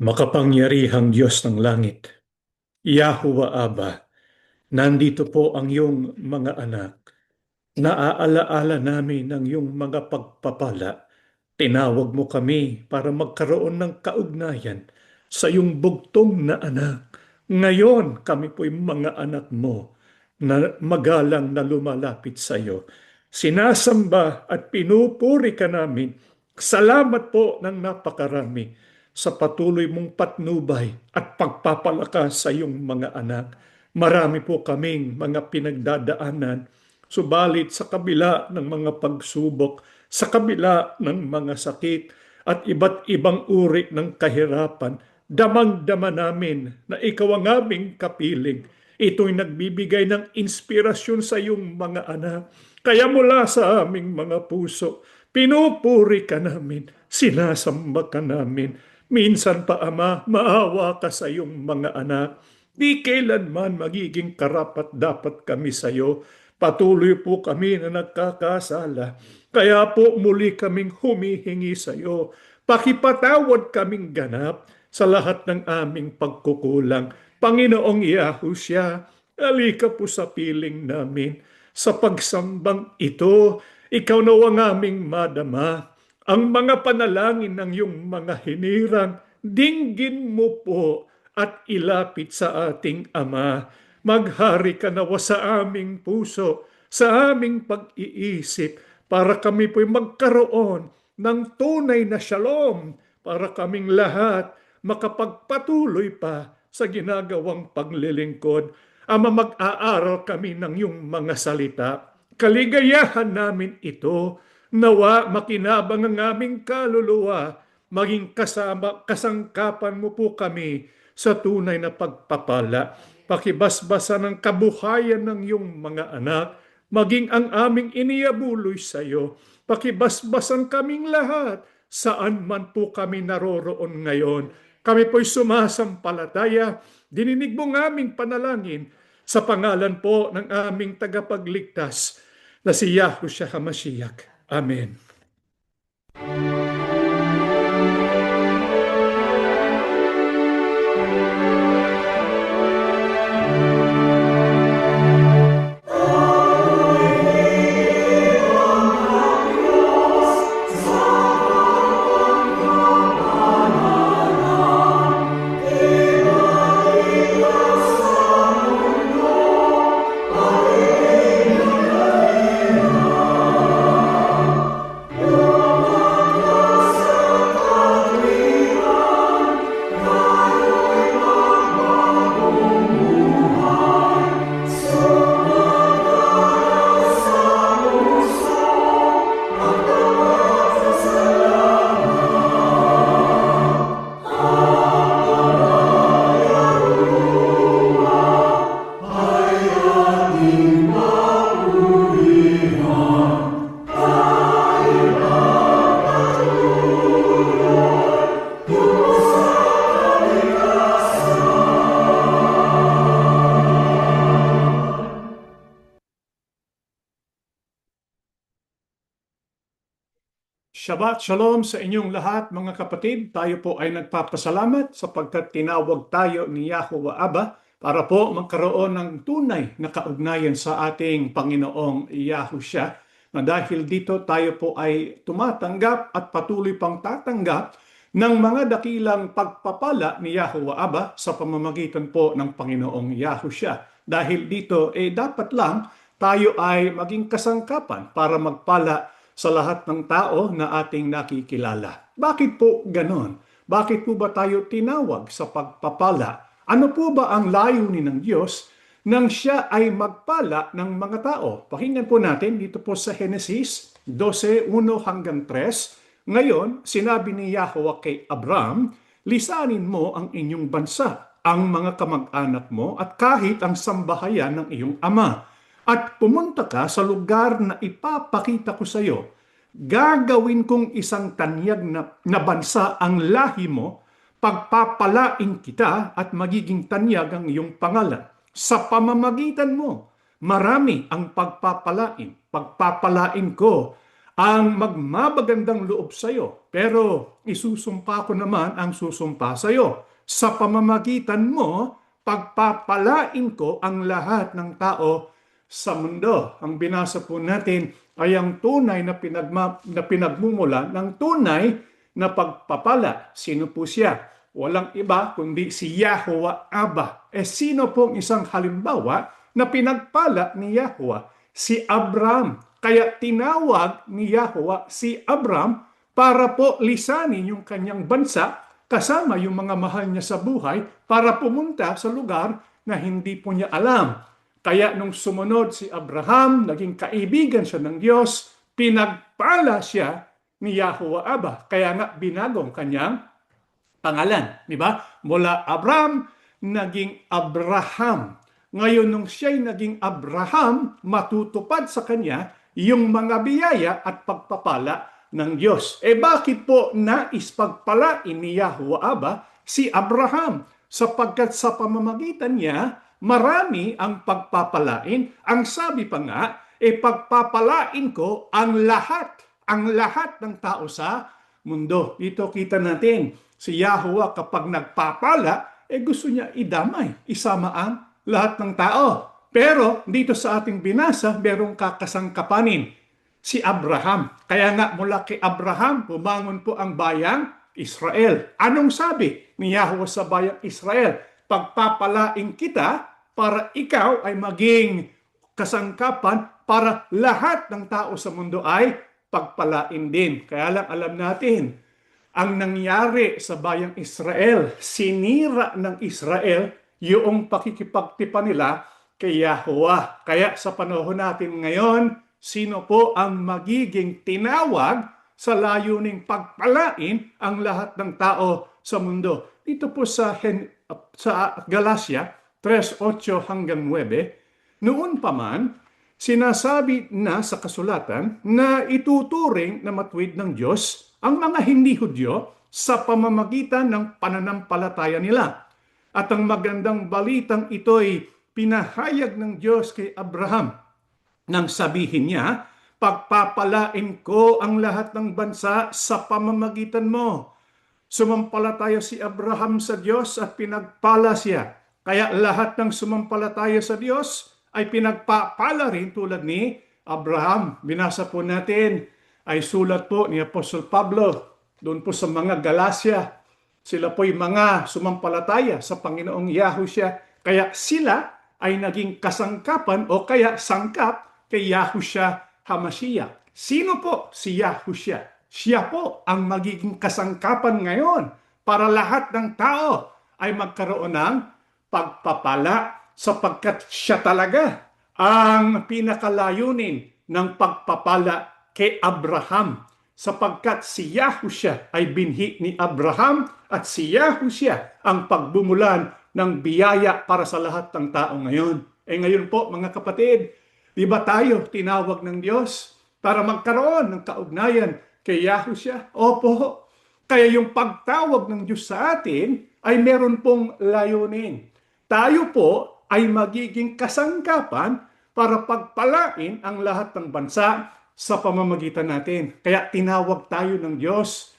Makapangyarihang Diyos ng langit, Yahuwah Abba, nandito po ang iyong mga anak. Naaalaala namin ang iyong mga pagpapala. Tinawag mo kami para magkaroon ng kaugnayan sa iyong bugtong na anak. Ngayon kami po'y mga anak mo na magalang na lumalapit sa iyo. Sinasamba at pinupuri ka namin. Salamat po ng napakarami sa patuloy mong patnubay at pagpapalakas sa iyong mga anak. Marami po kaming mga pinagdadaanan, subalit sa kabila ng mga pagsubok, sa kabila ng mga sakit at iba't ibang uri ng kahirapan, damang-dama namin na ikaw ang aming kapiling. Ito'y nagbibigay ng inspirasyon sa iyong mga anak. Kaya mula sa aming mga puso, pinupuri ka namin, sinasamba ka namin. Minsan pa, Ama, maawa ka sa iyong mga anak. Di kailanman magiging karapat-dapat kami sa iyo. Patuloy po kami na nagkakasala. Kaya po muli kaming humihingi sa iyo. Pakipatawad kaming ganap sa lahat ng aming pagkukulang. Panginoong Yahushua, alika po sa piling namin. Sa pagsambang ito, ikaw na ang aming madama. Ang mga panalangin ng iyong mga hinirang, dinggin mo po at ilapit sa ating Ama. Maghari ka nawa sa aming puso, sa aming pag-iisip, para kami po'y magkaroon ng tunay na shalom, para kaming lahat makapagpatuloy pa sa ginagawang paglilingkod. Ama, mag-aaral kami ng iyong mga salita. Kaligayahan namin ito, nawa makinabang ang aming kaluluwa, maging kasangkapan mo po kami sa tunay na pagpapala. Pakibasbasa ng kabuhayan ng iyong mga anak, maging ang aming iniabuloy sa iyo. Pakibasbasan kaming lahat, saan man po kami naroroon ngayon. Kami po'y sumasampalataya, dininig mo ng aming panalangin sa pangalan po ng aming tagapagligtas na si Yahushua HaMashiach. Amen. Shabbat Shalom sa inyong lahat mga kapatid. Tayo po ay nagpapasalamat sapagkat tinawag tayo ni Yahuwah Abba para po magkaroon ng tunay na kaugnayan sa ating Panginoong Yahushua. Na dahil dito tayo po ay tumatanggap at patuloy pang tatanggap ng mga dakilang pagpapala ni Yahuwah Abba sa pamamagitan po ng Panginoong Yahushua. Dahil dito dapat lang tayo ay maging kasangkapan para magpala sa lahat ng tao na ating nakikilala. Bakit po ganon? Bakit po ba tayo tinawag sa pagpapala? Ano po ba ang layunin ng Diyos nang siya ay magpala ng mga tao? Pakinggan po natin dito po sa Genesis 12:1 hanggang 3. Ngayon, sinabi ni Yahuwah kay Abram, lisanin mo ang inyong bansa, ang mga kamag-anak mo at kahit ang sambahayan ng iyong ama. At pumunta ka sa lugar na ipapakita ko sa iyo. Gagawin kong isang tanyag na bansa ang lahi mo, pagpapalain kita at magiging tanyag ang iyong pangalan. Sa pamamagitan mo, marami ang pagpapalain. Pagpapalain ko ang magmabagandang loob sa iyo. Pero isusumpa ko naman ang susumpa sa iyo. Sa pamamagitan mo, pagpapalain ko ang lahat ng tao sa mundo. Ang binasa po natin ay ang tunay na, na pinagmumula ng tunay na pagpapala. Sino po siya? Walang iba kundi si Yahuwah Abba. Sino pong isang halimbawa na pinagpala ni Yahuwah? Si Abraham. Kaya tinawag ni Yahuwah si Abraham para po lisanin yung kanyang bansa kasama yung mga mahal niya sa buhay para pumunta sa lugar na hindi po niya alam. Kaya nung sumunod si Abraham, naging kaibigan siya ng Diyos, pinagpala siya ni Yahuwah Abba. Kaya nga binagong kanyang pangalan. Di ba? Mula Abraham, naging Abraham. Ngayon, nung siya'y naging Abraham, matutupad sa kanya yung mga biyaya at pagpapala ng Diyos. Bakit po nais pagpalain ni Yahuwah Abba si Abraham? Sapagkat sa pamamagitan niya, marami ang pagpapalain. Ang sabi pa nga, pagpapalain ko ang lahat ng tao sa mundo. Dito kita natin, si Yahuwah kapag nagpapala, gusto niya idamay, isama ang lahat ng tao. Pero dito sa ating binasa, merong kakasangkapanin, si Abraham. Kaya nga mula kay Abraham, bumangon po ang bayang Israel. Anong sabi ni Yahuwah sa bayang Israel? Pagpapalain kita para ikaw ay maging kasangkapan para lahat ng tao sa mundo ay pagpalain din. Kaya lang alam natin, ang nangyari sa bayang Israel, sinira ng Israel yung pakikipagtipan nila kay Yahuwah. Kaya sa panahon natin ngayon, sino po ang magiging tinawag sa layuning pagpalain ang lahat ng tao sa mundo? Dito po sa Galatia 3:8 hanggang 9, noon pa man, sinasabi na sa kasulatan na ituturing na matuwid ng Diyos ang mga hindi Hudyo sa pamamagitan ng pananampalataya nila. At ang magandang balitang ito'y pinahayag ng Diyos kay Abraham nang sabihin niya, pagpapalain ko ang lahat ng bansa sa pamamagitan mo. Sumampalataya si Abraham sa Diyos at pinagpala siya. Kaya lahat ng sumampalataya sa Diyos ay pinagpapala rin tulad ni Abraham. Binasa po natin ay sulat po ni Apostol Pablo doon po sa mga Galacia. Sila po'y mga sumampalataya sa Panginoong Yahushua. Kaya sila ay naging kasangkapan o kaya sangkap kay Yahushua HaMashiach. Sino po si Yahushua? Siya po ang magiging kasangkapan ngayon para lahat ng tao ay magkaroon ng pagpapala sapagkat siya talaga ang pinakalayunin ng pagpapala kay Abraham. Sapagkat si Yahushua ay binhi ni Abraham at si Yahushua ang pagbumulan ng biyaya para sa lahat ng tao ngayon. Ngayon po mga kapatid, di ba tayo tinawag ng Diyos para magkaroon ng kaugnayan kay Yahushua? Opo. Kaya yung pagtawag ng Diyos sa atin ay meron pong layunin. Tayo po ay magiging kasangkapan para pagpalain ang lahat ng bansa sa pamamagitan natin. Kaya tinawag tayo ng Diyos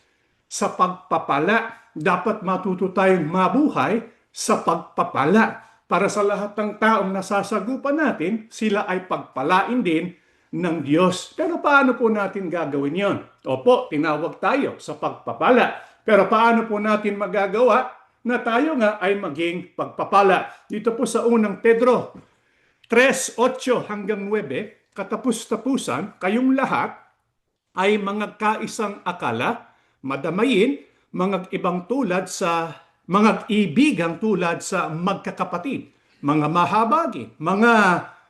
sa pagpapala. Dapat matuto tayong mabuhay sa pagpapala. Para sa lahat ng taong nasasagupan natin, sila ay pagpalain din ng Diyos. Pero paano po natin gagawin yon? Opo, tinawag tayo sa pagpapala. Pero paano po natin magagawa na tayo nga ay maging pagpapala? Dito po sa unang Pedro 3:8 hanggang 9, katapus-tapusan, kayong lahat ay mga kaisang akala, madamayin, mga ibang tulad sa mga ibigang tulad sa magkakapatid, mga mahabagin, mga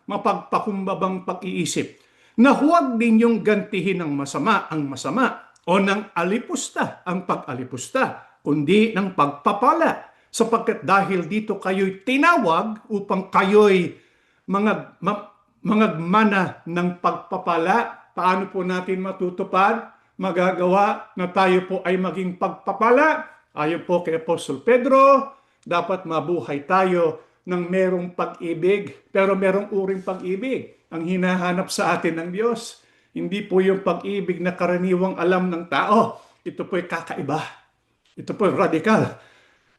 mapagpakumbabang pag-iisip, na huwag ninyong gantihin ng masama ang masama o ng alipusta ang pag-alipusta, kundi ng pagpapala. Sapagkat dahil dito kayo'y tinawag upang kayo'y mana ng pagpapala. Paano po natin matutupad, magagawa na tayo po ay maging pagpapala? Ayon po kay Apostol Pedro, dapat mabuhay tayo ng merong pag-ibig, pero merong uring pag-ibig ang hinahanap sa atin ng Diyos. Hindi po yung pag-ibig na karaniwang alam ng tao. Ito po ay kakaiba. Ito po ay radikal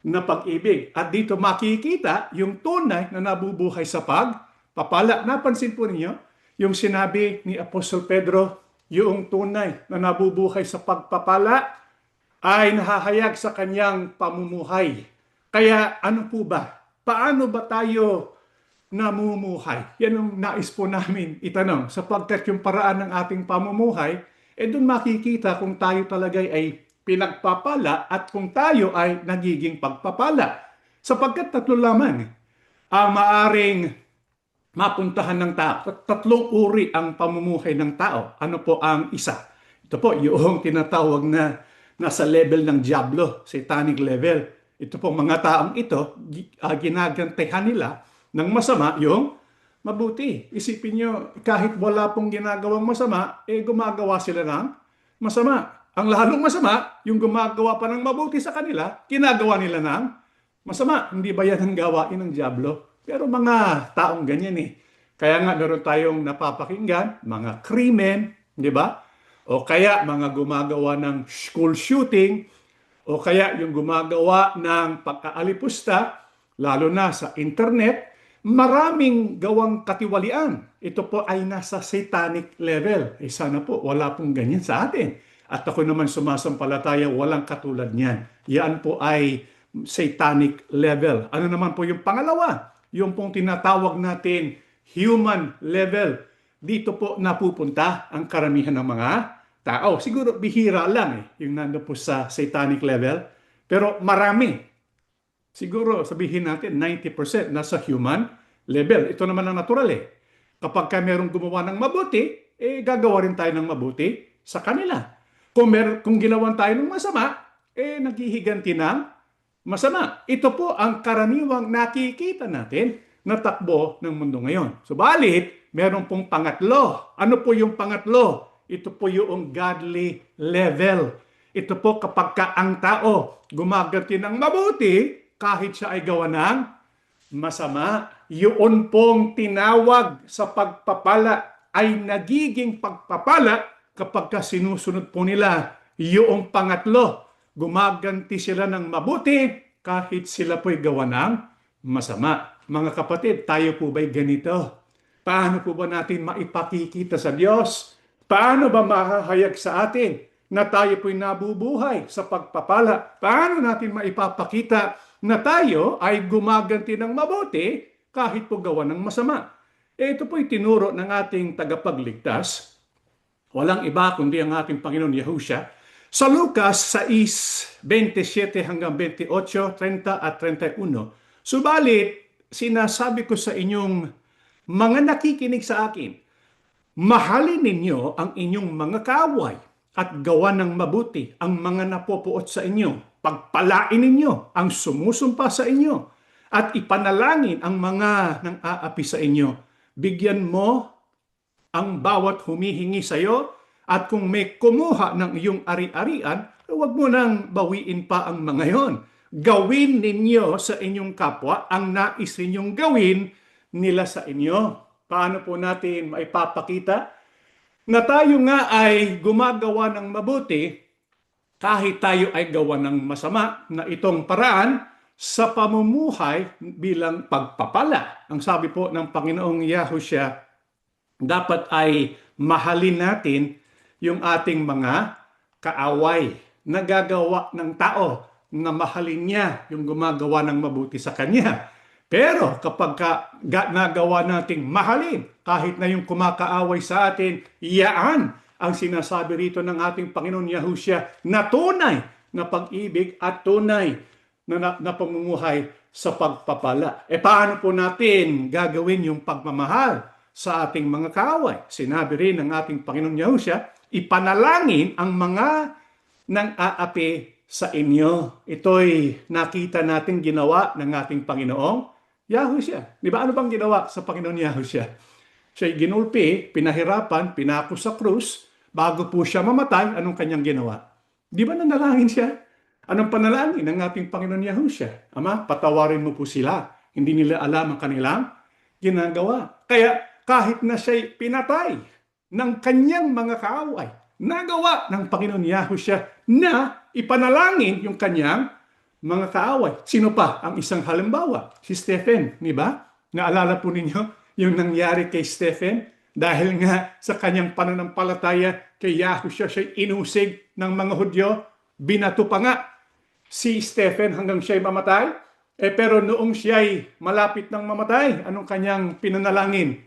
na pag-ibig. At dito makikita yung tunay na nabubuhay sa pagpapala. Napansin po ninyo yung sinabi ni Apostol Pedro, yung tunay na nabubuhay sa pagpapala ay nahahayag sa kanyang pamumuhay. Kaya ano po ba? Paano ba tayo namumuhay? Yan ang nais po namin itanong. Sapagkat yung paraan ng ating pamumuhay, doon makikita kung tayo talaga ay pinagpapala at kung tayo ay nagiging pagpapala. Sapagkat tatlo lamang ang maaring mapuntahan ng tao. Tatlong uri ang pamumuhay ng tao. Ano po ang isa? Ito po yung tinatawag na nasa level ng diablo, satanic level. Ito po mga taong ito, ginagantihan nila ng masama yung mabuti. Isipin nyo, kahit wala pong ginagawang masama, gumagawa sila ng masama. Ang lalong masama, yung gumagawa pa ng mabuti sa kanila, ginagawa nila ng masama. Hindi ba yan ang gawain ng diablo? Pero mga taong ganyan eh. Kaya nga meron tayong napapakinggan, mga krimen, di ba? O kaya mga gumagawa ng school shooting, o kaya yung gumagawa ng pagkaalipusta, lalo na sa internet, maraming gawang katiwalian. Ito po ay nasa satanic level. Sana po wala pong ganyan sa atin. At ako naman sumasampalataya, walang katulad niyan. Yan po ay satanic level. Ano naman po yung pangalawa? Yung pong tinatawag natin human level. Dito po napupunta ang karamihan ng mga tao. Siguro bihira lang yung nando po sa satanic level. Pero marami. Siguro sabihin natin 90% nasa human level. Ito naman ang natural Kapag mayroong gumawa ng mabuti, gagawa rin tayo ng mabuti sa kanila. Kung ginawan tayo ng masama, naghihiganti ng masama. Ito po ang karaniwang nakikita natin na takbo ng mundo ngayon. Subalit, meron pong pangatlo. Ano po yung pangatlo? Ito po yung godly level. Ito po kapag ang tao gumaganti ng mabuti, kahit siya ay gawa ng masama, yun pong tinawag sa pagpapala ay nagiging pagpapala kapag sinusunod po nila yung pangatlo. Gumaganti sila ng mabuti kahit sila po'y gawa ng masama. Mga kapatid, tayo po ba'y ganito? Paano po ba natin maipakikita sa Diyos? Paano ba mahahayag sa atin na tayo po'y nabubuhay sa pagpapala? Paano natin maipapakita na tayo ay gumaganti ng mabuti kahit po gawa ng masama? Ito po'y tinuro ng ating tagapagligtas. Walang iba kundi ang ating Panginoon Yahushua. Sa Lucas 6:27 hanggang 28, 30 at 31. Subalit, sinasabi ko sa inyong mga nakikinig sa akin, mahalin ninyo ang inyong mga kaaway at gawa ng mabuti ang mga napopuot sa inyo. Pagpalain ninyo ang sumusumpa sa inyo at ipanalangin ang mga nang aapi sa inyo. Bigyan mo ang bawat humihingi sa iyo at kung may kumuha ng iyong ari-arian, huwag mo nang bawiin pa ang mga yon. Gawin ninyo sa inyong kapwa ang nais ninyong gawin nila sa inyo. Paano po natin maipapakita na tayo nga ay gumagawa ng mabuti kahit tayo ay gawa ng masama, na itong paraan sa pamumuhay bilang pagpapala? Ang sabi po ng Panginoong Yahushua, dapat ay mahalin natin yung ating mga kaaway. Nagagawa ng tao na mahalin niya yung gumagawa ng mabuti sa kanya. Pero kapag nagawa nating mahalin, kahit na yung kumakaaway sa atin, iyaan ang sinasabi rito ng ating Panginoon Yahushua na tunay na pag-ibig at tunay na pamumuhay sa pagpapala. Paano po natin gagawin yung pagmamahal sa ating mga kaaway? Sinabi rin ng ating Panginoon Yahushua, ipanalangin ang mga nang aapi sa inyo. Ito'y nakita natin ginawa ng ating Panginoong Yahushua. Di ba ano bang ginawa sa Panginoon Yahushua? Siya'y ginulpi, pinahirapan, pinako sa krus, bago po siya mamatay, anong kanyang ginawa? Di ba nanalangin siya? Anong panalangin ng ating Panginoon Yahushua? Ama, patawarin mo po sila. Hindi nila alam ang kanilang ginagawa. Kaya kahit na siya'y pinatay, ng kanyang mga kaaway. Nagawa ng Panginoon Yahushua na ipanalangin yung kanyang mga kaaway. Sino pa ang isang halimbawa? Si Stephen, di ba? Naalala po ninyo yung nangyari kay Stephen? Dahil nga sa kanyang pananampalataya kay Yahushua, siya inusig ng mga Hudyo, binato pa nga si Stephen hanggang siya'y mamatay. Pero noong siya'y malapit ng mamatay, anong kanyang pinanalangin?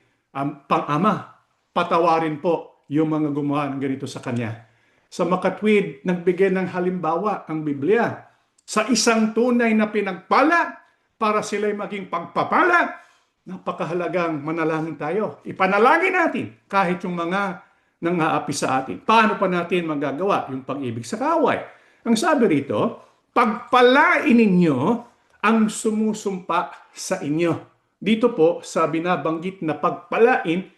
Pang-Ama, patawarin po yung mga gumawa ng ganito sa kanya. Sa makatwid, nagbigay ng halimbawa ang Biblia sa isang tunay na pinagpala para sila'y maging pagpapala. Napakahalagang manalangin tayo. Ipanalangin natin kahit yung mga nang-aapi sa atin. Paano pa natin magagawa yung pag-ibig sa kaaway? Ang sabi rito, pagpalain ninyo ang sumusumpa sa inyo. Dito po sa binabanggit na pagpalain,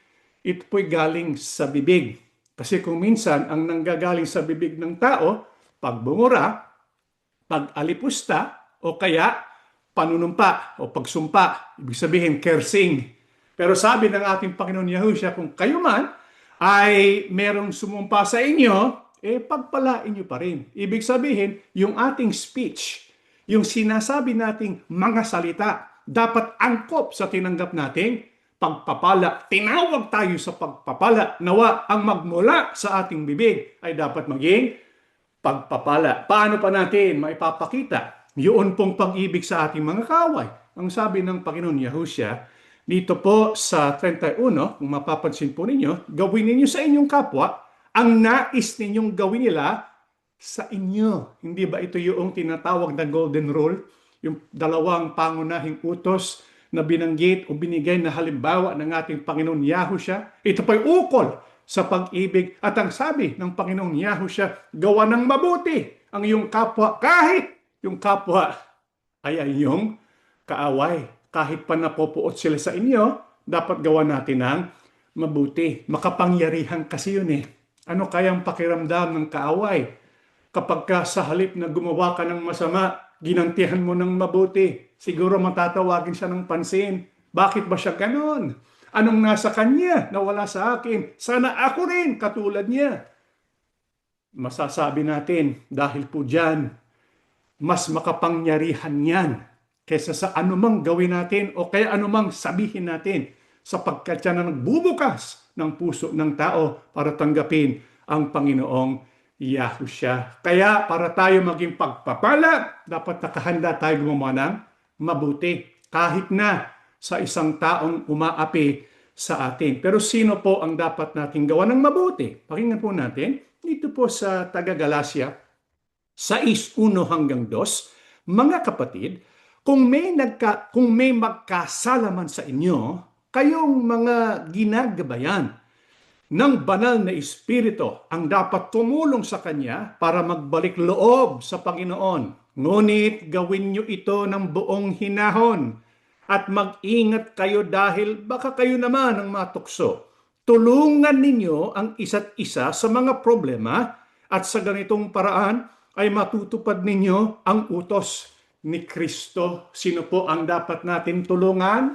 ito po'y galing sa bibig. Kasi kung minsan ang nanggagaling sa bibig ng tao, pagbungura, pag-alipusta, o kaya panunumpa o pagsumpa. Ibig sabihin, cursing. Pero sabi ng ating Panginoon Yahushua, kung kayo man ay merong sumumpa sa inyo, pagpalain nyo pa rin. Ibig sabihin, yung ating speech, yung sinasabi nating mga salita, dapat angkop sa tinanggap nating pagpapala. Tinawag tayo sa pagpapala. Nawa ang magmula sa ating bibig ay dapat maging pagpapala. Paano pa natin maipapakita yun pong pag-ibig sa ating mga kaaway? Ang sabi ng Panginoon Yahushua, dito po sa 31, kung mapapansin po ninyo, gawin ninyo sa inyong kapwa ang nais ninyong gawin nila sa inyo. Hindi ba ito yung tinatawag na golden rule? Yung dalawang pangunahing utos na binanggit o binigay na halimbawa ng ating Panginoon Yahushua. Ito po'y ukol sa pag-ibig. At ang sabi ng Panginoong Yahushua, gawa ng mabuti ang iyong kapwa kahit yung kapwa ay iyong kaaway. Kahit pa napopuot sila sa inyo, dapat gawa natin ng mabuti. Makapangyarihan kasi yun eh. Ano kayang pakiramdam ng kaaway? Kapag ka sa halip na gumawa ka ng masama, ginantihan mo ng mabuti, siguro matatawagin siya ng pansin. Bakit ba siya ganon? Anong nasa kanya na wala sa akin? Sana ako rin katulad niya. Masasabi natin, dahil po dyan, mas makapangyarihan yan kaysa sa anumang gawin natin o kaya anumang sabihin natin, sapagkat siya na nagbubukas ng puso ng tao para tanggapin ang Panginoong Yahushua. Kaya para tayo maging pagpapala, dapat nakahanda tayo gumawa ng mabuti kahit na sa isang taong umaapi sa atin. Pero sino po ang dapat nating gawa ng mabuti? Pakinggan po natin dito po sa taga-Galacia 6:1 hanggang 2, mga kapatid, kung may magkasalaman sa inyo, kayong mga ginagabayan ng banal na Espiritu ang dapat tumulong sa Kanya para magbalik loob sa Panginoon. Ngunit gawin niyo ito ng buong hinahon at mag-ingat kayo dahil baka kayo naman ang matukso. Tulungan ninyo ang isa't isa sa mga problema at sa ganitong paraan ay matutupad ninyo ang utos ni Kristo. Sino po ang dapat natin tulungan?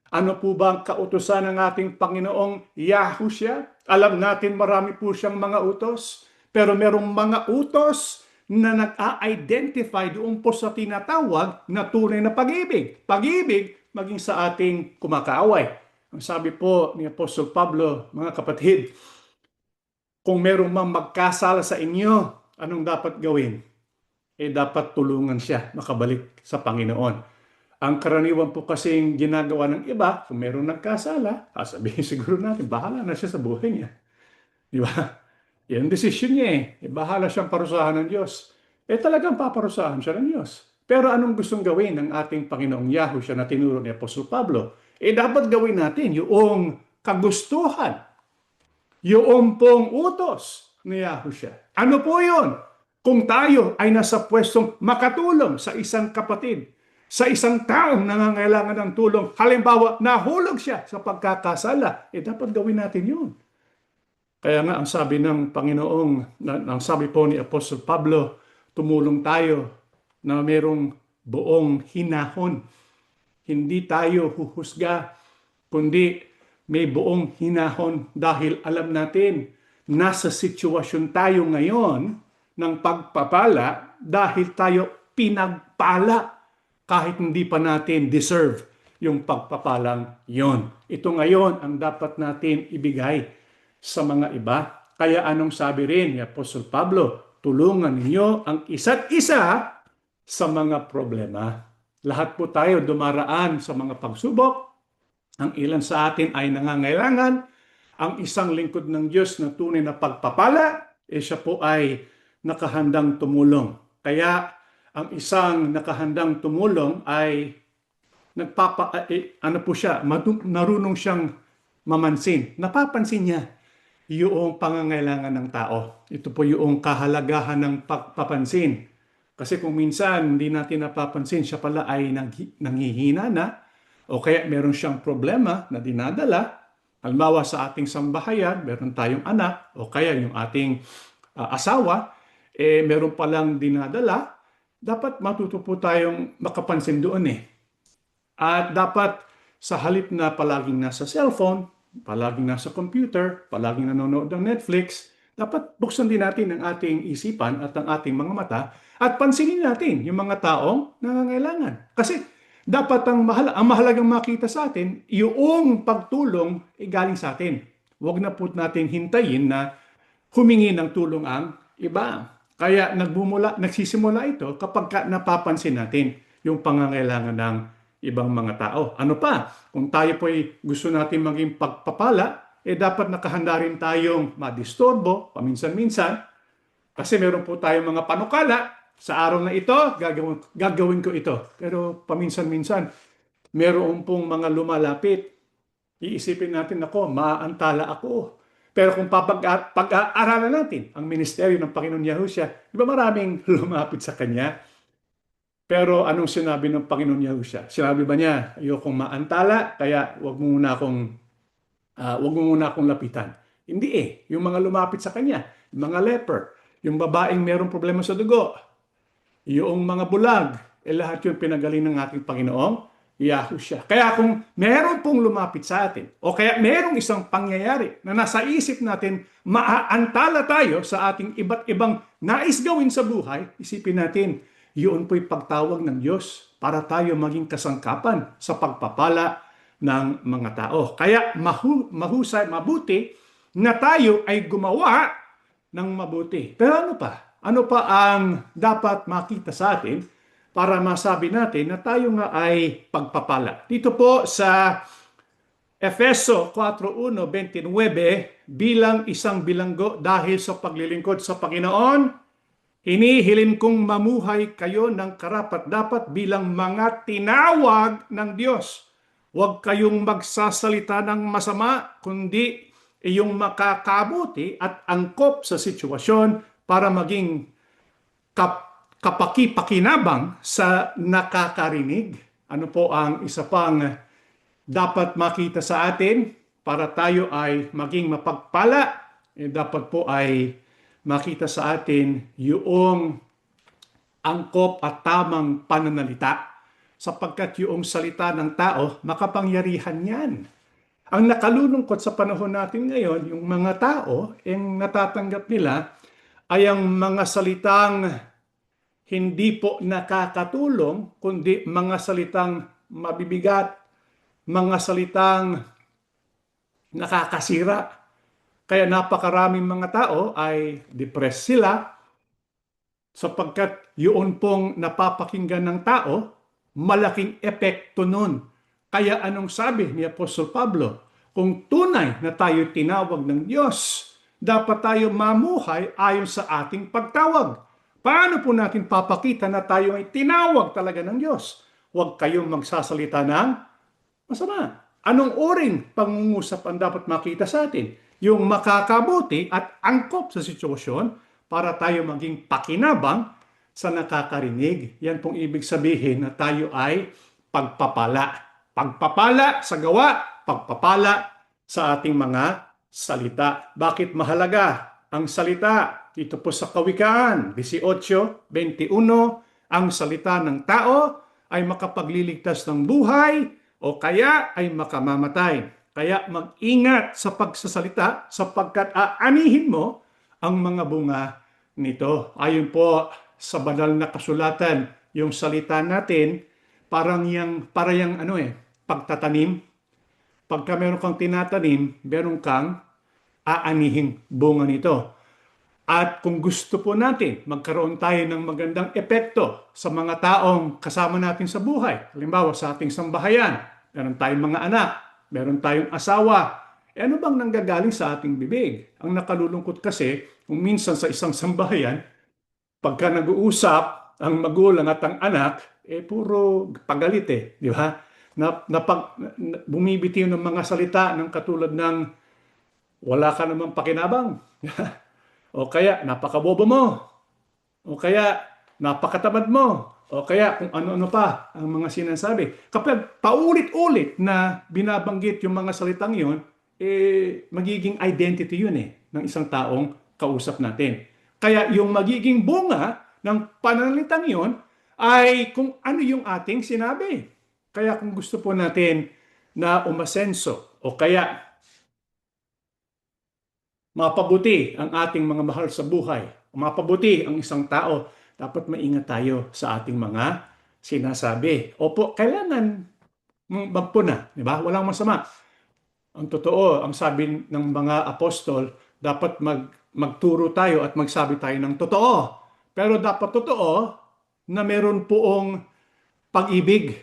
Ano po ba ang kautusan ng ating Panginoong Yahushua? Alam natin marami po siyang mga utos, pero merong mga utos na nag-a-identify doon po sa tinatawag na tunay na pag-ibig. Pag-ibig maging sa ating kumakaaway. Ang sabi po ni Apostol Pablo, mga kapatid, kung merong magkasala sa inyo, anong dapat gawin? Dapat tulungan siya makabalik sa Panginoon. Ang karaniwan po kasing ginagawa ng iba, kung meron nagkasala, sasabihin siguro natin, bahala na siya sa buhay niya. Di ba? Yan ang desisyon niya eh. Bahala siyang parusahan ng Diyos. Talagang paparusahan siya ng Diyos. Pero anong gustong gawin ng ating Panginoong Yahushua na tinuro ni Apostol Pablo? Dapat gawin natin yung kagustuhan, yung pong utos ni Yahushua. Ano po yun? Kung tayo ay nasa pwestong makatulong sa isang kapatid, sa isang taong nangangailangan ng tulong, halimbawa, nahulog siya sa pagkakasala, dapat gawin natin yun. Kaya nga, ang sabi ng Panginoong, ang sabi po ni Apostol Pablo, tumulong tayo na mayroong buong hinahon. Hindi tayo huhusga, kundi may buong hinahon dahil alam natin nasa sitwasyon tayo ngayon ng pagpapala dahil tayo pinagpala kahit hindi pa natin deserve yung pagpapalang yon. Ito ngayon ang dapat natin ibigay sa mga iba. Kaya anong sabi rin ni Apostol Pablo? Tulungan ninyo ang isa't isa sa mga problema. Lahat po tayo dumaraan sa mga pagsubok. Ang ilan sa atin ay nangangailangan. Ang isang lingkod ng Diyos na tunay na pagpapala, siya po ay nakahandang tumulong. Kaya ang isang nakahandang tumulong ay ano po siya, narunong siyang mamansin. Napapansin niya yung pangangailangan ng tao. Ito po yung kahalagahan ng pagpapansin. Kasi kung minsan hindi natin napapansin, siya pala ay nanghihina na o kaya meron siyang problema na dinadala. Halimbawa sa ating sambahayan, meron tayong anak o kaya yung ating asawa, meron palang dinadala. Dapat matuto po tayong makapansin doon At dapat sa halip na palaging nasa cellphone, palaging nasa computer, palaging nanonood ng Netflix, dapat buksan din natin ang ating isipan at ang ating mga mata at pansinin natin yung mga taong nangangailangan. Kasi dapat ang mahalagang makita sa atin, yung pagtulong galing sa atin. Huwag na po natin hintayin na humingi ng tulong ang iba. Kaya nagsisimula ito kapag napapansin natin yung pangangailangan ng ibang mga tao. Ano pa? Kung tayo po ay gusto natin maging pagpapala, dapat nakahanda rin tayong madisturbo, paminsan-minsan. Kasi meron po tayong mga panukala, sa araw na ito, gagawin ko ito. Pero paminsan-minsan, meron pong mga lumalapit. Iisipin natin, ako, maaantala ako. Pero kung pag-aaralan natin ang ministeryo ng Panginoon Yahushua, di ba maraming lumapit sa Kanya? Pero anong sinabi ng Panginoon Yahushua? Sinabi ba niya, ayokong maantala, kaya wag mo muna akong lapitan. Hindi Yung mga lumapit sa Kanya, yung mga leper, yung babaeng merong problema sa dugo, yung mga bulag, lahat yung pinagaling ng ating Panginoong Yahushua. Kaya kung meron pong lumapit sa atin, o kaya merong isang pangyayari na nasa isip natin, maaantala tayo sa ating iba't ibang nais gawin sa buhay, isipin natin, yun po'y pagtawag ng Diyos para tayo maging kasangkapan sa pagpapala ng mga tao. Kaya mabuti na tayo ay gumawa ng mabuti. Pero ano pa? Ano pa ang dapat makita sa atin para masabi natin na tayo nga ay pagpapala? Dito po sa Efeso 4:1-29, bilang isang bilanggo dahil sa paglilingkod sa Panginoon, hinihilin kong mamuhay kayo ng karapat-dapat bilang mga tinawag ng Diyos. Huwag kayong magsasalita ng masama, kundi iyong makakabuti at angkop sa sitwasyon para maging kapaki-pakinabang sa nakakarinig. Ano po ang isa pang dapat makita sa atin para tayo ay maging mapagpala? Dapat po ay makita sa atin yung angkop at tamang pananalita sapagkat yung salita ng tao, makapangyarihan yan. Ang nakalulungkot sa panahon natin ngayon, yung mga tao, yung natatanggap nila ay ang mga salitang hindi po nakakatulong, kundi mga salitang mabibigat, mga salitang nakakasira. Kaya napakaraming mga tao ay depressed sila sapagkat yun pong napapakinggan ng tao, malaking epekto nun. Kaya anong sabi ni Apostol Pablo? Kung tunay na tayo tinawag ng Diyos, dapat tayo mamuhay ayon sa ating pagtawag. Paano po natin papakita na tayo ay tinawag talaga ng Diyos? Huwag kayong magsasalita ng masama. Anong oring pangungusap ang dapat makita sa atin? Yung makakabuti at angkop sa sitwasyon para tayo maging pakinabang sa nakakarinig. Yan pong ibig sabihin na tayo ay pagpapala. Pagpapala sa gawa, pagpapala sa ating mga salita. Bakit mahalaga ang salita? Dito po sa Kawikaan 18:21, ang salita ng tao ay makapagliligtas ng buhay o kaya ay makamamatay. Kaya mag-ingat sa pagsasalita sapagkat aanihin mo ang mga bunga nito. Ayon po sa banal na kasulatan, yung salita natin para yang pagtatanim. Pagka meron kang tinatanim, meron kang aanihing bunga nito. At kung gusto po natin magkaroon tayo ng magandang epekto sa mga taong kasama natin sa buhay, halimbawa sa ating sambahayan, meron tayong mga anak, meron tayong asawa, ano bang nanggagaling sa ating bibig? Ang nakalulungkot kasi, kung minsan sa isang sambahayan, pagka nag-uusap ang magulang at ang anak, puro pagalit di ba? Bumibitiw ng mga salita ng katulad ng wala ka namang pakinabang. O kaya, napakabobo mo. O kaya, napakatamad mo. O kaya, kung ano-ano pa ang mga sinasabi. Kapag paulit-ulit na binabanggit yung mga salitang yun, magiging identity yun ng isang taong kausap natin. Kaya yung magiging bunga ng pananalitang yun ay kung ano yung ating sinabi. Kaya kung gusto po natin na umasenso o kaya mapabuti ang ating mga mahal sa buhay, mapabuti ang isang tao, dapat maingat tayo sa ating mga sinasabi. Opo, kailangan magpuna, di ba? Walang masama. Ang totoo, ang sabi ng mga apostol, dapat magturo tayo at magsabi tayo ng totoo. Pero dapat totoo na meron poong pag-ibig.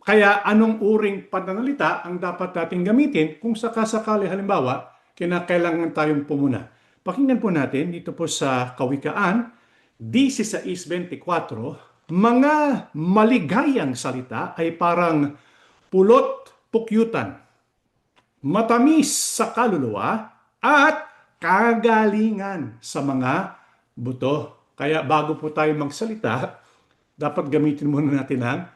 Kaya anong uring pananalita ang dapat natin gamitin kung sakasakali halimbawa kinakailangan tayong pumuna. Pakinggan po natin dito po sa Kawikaan 16:24, mga maligayang salita ay parang pulot pukyutan, matamis sa kaluluwa at kagalingan sa mga buto. Kaya bago po tayo magsalita, dapat gamitin muna natin ang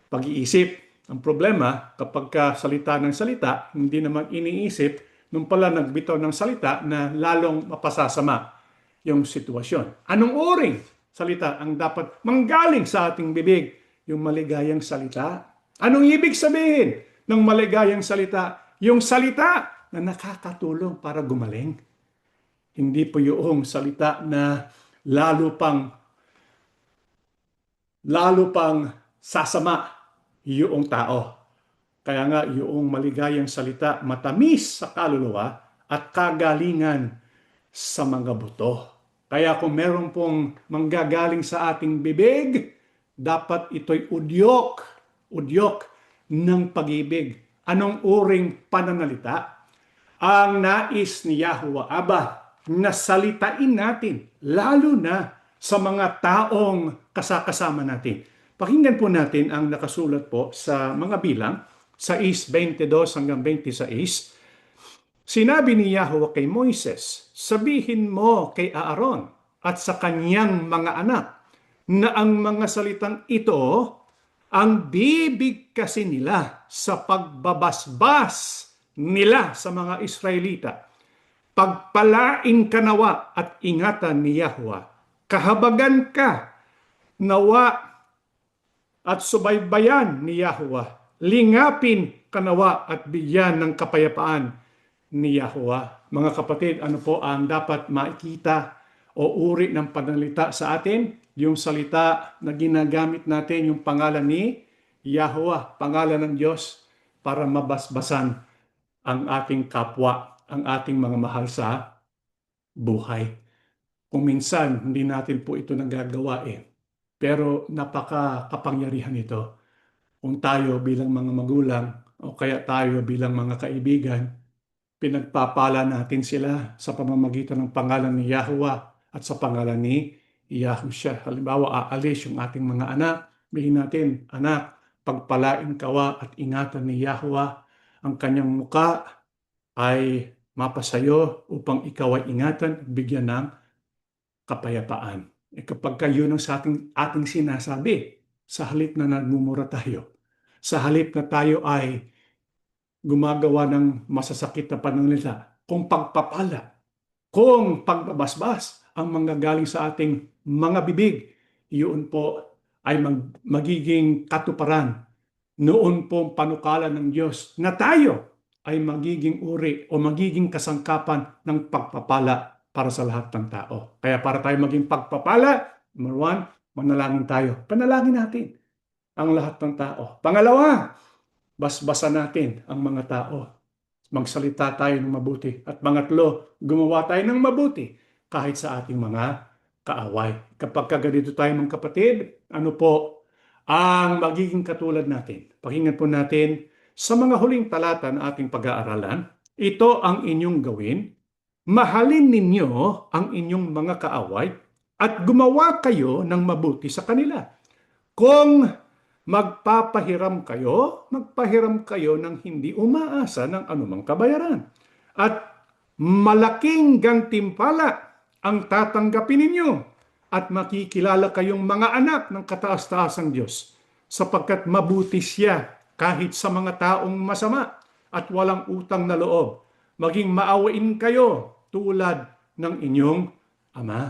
pag-iisip. Ang problema, kapag salita ng salita, hindi naman iniisip, nung pala nagbitaw ng salita na lalong mapasasama yung sitwasyon. Anong uring salita ang dapat manggaling sa ating bibig? Yung maligayang salita. Anong ibig sabihin ng maligayang salita? Yung salita na nakakatulong para gumaling. Hindi po yung salita na lalo pang sasama yung tao. Kaya nga yung maligayang salita, matamis sa kaluluwa at kagalingan sa mga buto. Kaya kung meron pong manggagaling sa ating bibig, dapat ito'y udyok ng pag-ibig. Anong uring pananalita? Ang nais ni Yahuwah Abba na salitain natin, lalo na sa mga taong kasakasama natin. Pakinggan po natin ang nakasulat po sa mga bilang, 6:22-26. Sinabi ni Yahuwah kay Moises, sabihin mo kay Aaron at sa kanyang mga anak na ang mga salitang ito ang bibig kasi nila sa pagbabasbas nila sa mga Israelita. Pagpalain ka nawa at ingatan ni Yahuwah. Kahabagan ka nawa at subaybayan ni Yahuwah. Lingapin kanawa at bigyan ng kapayapaan ni Yahuwah. Mga kapatid, ano po ang dapat makita o uri ng pananalita sa atin? Yung salita na ginagamit natin, yung pangalan ni Yahuwah, pangalan ng Diyos, para mabasbasan ang ating kapwa, ang ating mga mahal sa buhay. Kung minsan, hindi natin po ito nagagawa pero napaka-kapangyarihan ito. Kung tayo bilang mga magulang o kaya tayo bilang mga kaibigan, pinagpapala natin sila sa pamamagitan ng pangalan ni Yahuwah at sa pangalan ni Yahushua. Halimbawa, aalis yung ating mga anak, bihin natin, anak, pagpalain kawa at ingatan ni Yahuwah. Ang kanyang muka ay mapasayo upang ikaw ay ingatan at bigyan ng kapayapaan. Kapag kayo ng ating sinasabi, sa halip na nagmumura tayo, sa halip na tayo ay gumagawa ng masasakit na pananalita, kung pagpapala, kung pagbabasbas ang manggagaling sa ating mga bibig, iyon po ay magiging katuparan noon pong panukala ng Diyos na tayo ay magiging uri o magiging kasangkapan ng pagpapala para sa lahat ng tao. Kaya para tayo maging pagpapala, number one, manalangin tayo. Panalangin natin ang lahat ng tao. Pangalawa, basbasan natin ang mga tao. Magsalita tayo ng mabuti. At pangatlo, gumawa tayo ng mabuti kahit sa ating mga kaaway. Kapag kaganito tayo mga kapatid, ano po ang magiging katulad natin? Pakinggan po natin sa mga huling talata ng ating pag-aaralan. Ito ang inyong gawin. Mahalin ninyo ang inyong mga kaaway at gumawa kayo ng mabuti sa kanila. Kung magpapahiram kayo ng hindi umaasa ng anumang kabayaran. At malaking gantimpala ang tatanggapin ninyo at makikilala kayong mga anak ng kataas-taasang Diyos sapagkat mabuti siya kahit sa mga taong masama at walang utang na loob. Maging maawain kayo tulad ng inyong Ama.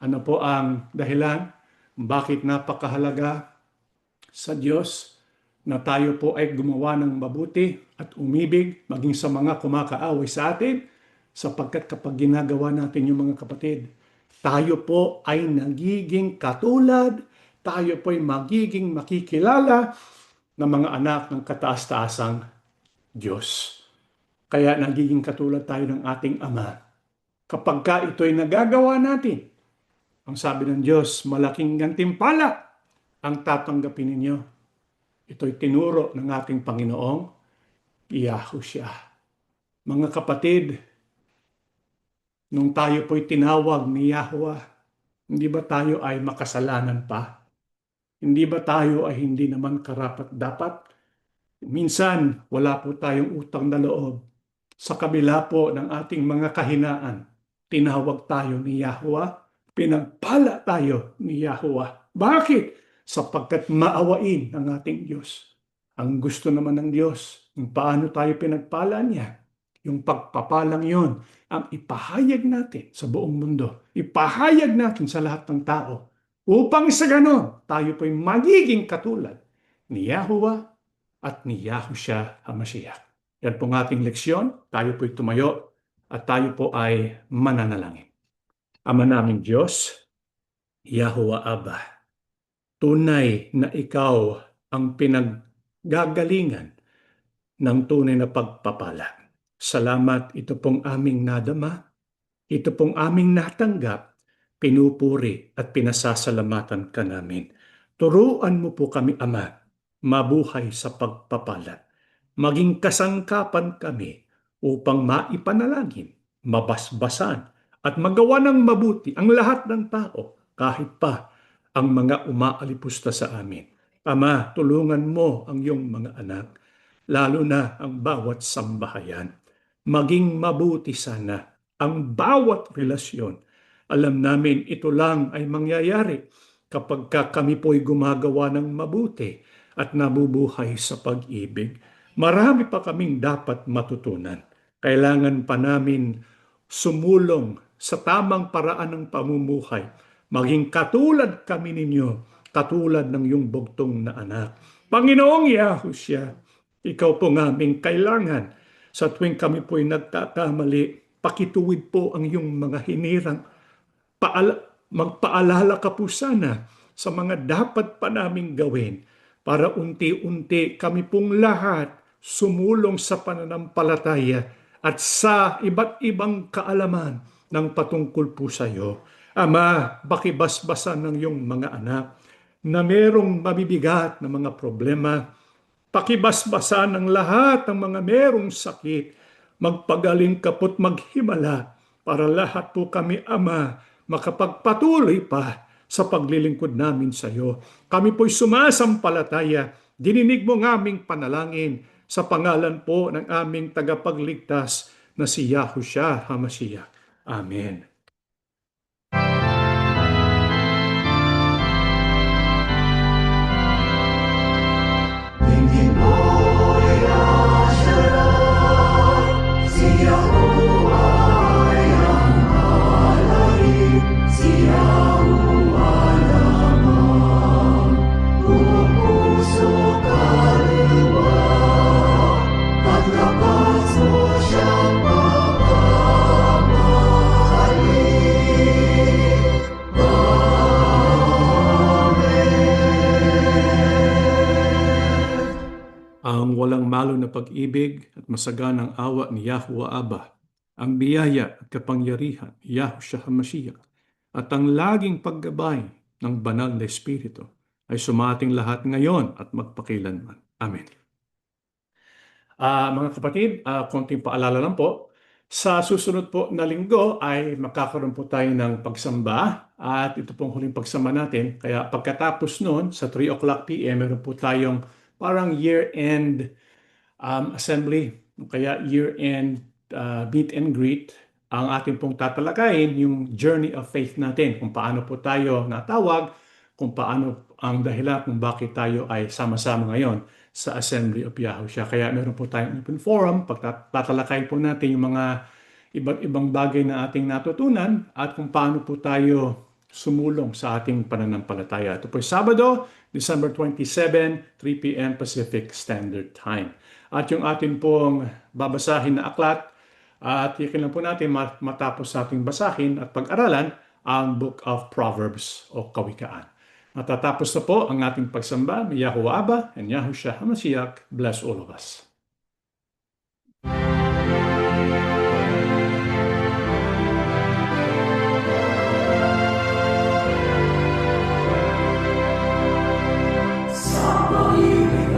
Ano po ang dahilan? Bakit napakahalaga sa Diyos na tayo po ay gumawa ng mabuti at umibig maging sa mga kumakaaway sa atin? Sapagkat kapag ginagawa natin yung mga kapatid, tayo po ay nagiging katulad, tayo po ay magiging makikilala ng mga anak ng kataas-taasang Diyos. Kaya nagiging katulad tayo ng ating Ama. Kapag ka ito'y nagagawa natin, ang sabi ng Diyos, malaking gantimpala ang tatanggapin ninyo. Ito'y tinuro ng ating Panginoong Yahushua. Mga kapatid, nung tayo po'y tinawag ni Yahweh, hindi ba tayo ay makasalanan pa? Hindi ba tayo ay hindi naman karapat-dapat? Minsan, wala po tayong utang na loob. Sa kabila po ng ating mga kahinaan, tinawag tayo ni Yahweh, pinagpala tayo ni Yahweh. Bakit? Sapagkat maawain ng ating Diyos. Ang gusto naman ng Diyos, kung paano tayo pinagpala niya, yung pagpapalang yon ang ipahayag natin sa buong mundo. Ipahayag natin sa lahat ng tao. Upang sa ganon, tayo po'y magiging katulad ni Yahuwah at ni Yahushua HaMashiach. Yan pong ating leksyon. Tayo po'y tumayo at tayo po ay mananalangin. Ama naming Diyos, Yahuwah Abba, tunay na ikaw ang pinaggagalingan ng tunay na pagpapala. Salamat, ito pong aming nadama, ito pong aming natanggap, pinupuri at pinasasalamatan ka namin. Turuan mo po kami, Ama, mabuhay sa pagpapala. Maging kasangkapan kami upang maipanalangin, mabasbasan at magawa ng mabuti ang lahat ng tao, kahit pa ang mga umaalipusta sa amin. Ama, tulungan mo ang iyong mga anak, lalo na ang bawat sambahayan. Maging mabuti sana ang bawat relasyon. Alam namin ito lang ay mangyayari kapag kami po'y gumagawa ng mabuti at nabubuhay sa pag-ibig. Marami pa kaming dapat matutunan. Kailangan pa namin sumulong sa tamang paraan ng pamumuhay. Maging katulad kami ninyo, katulad ng iyong bugtong na anak. Panginoong Yahushua, ikaw po ng aming kailangan. Sa tuwing kami po'y nagkakamali, pakituwid po ang iyong mga hinirang. Magpaalala ka po sana sa mga dapat pa naming gawin para unti-unti kami pong lahat sumulong sa pananampalataya at sa iba't ibang kaalaman ng patungkol po sa iyo. Ama, pakibasbasan ng iyong mga anak na merong mabibigat na mga problema. Pakibasbasan ng lahat ng mga merong sakit. Magpagaling kapo't maghimala para lahat po kami, Ama, makapagpatuloy pa sa paglilingkod namin sa iyo. Kami po'y sumasampalataya. Dininig mo ng aming panalangin sa pangalan po ng aming tagapagligtas na si Yahushua HaMashiach. Amen. At lakas ang walang malo na pag-ibig at masaganang awa ni Yahuwah Abba, ang biyaya at kapangyarihan ni Yahushua HaMashiach, at ang laging paggabay ng banal na Espiritu ay sumating lahat ngayon at magpakilanman. Amen. Mga kapatid, konting paalala lang po. Sa susunod po na linggo ay magkakaroon po tayo ng pagsamba at ito pong huling pagsamba natin. Kaya pagkatapos noon sa 3 o'clock p.m. meron po tayong parang year-end assembly, kaya year-end meet and greet. Ang ating pong tatalakayin yung journey of faith natin, kung paano po tayo natawag, kung paano ang dahilan kung bakit tayo ay sama-sama ngayon sa Assembly of Yahushua. Kaya meron po tayong open forum, pagtatalakayin po natin yung mga iba't ibang bagay na ating natutunan at kung paano po tayo sumulong sa ating pananampalataya. Ito po ay Sabado, December 27, 3 p.m. Pacific Standard Time. At yung atin pong babasahin na aklat, at yakin lang po natin matapos ating basahin at pag-aralan ang Book of Proverbs o Kawikaan. Matatapos na po ang ating pagsamba. May Yahuwah Abba and Yahushua HaMashiach bless all of us. Sa pag-ibig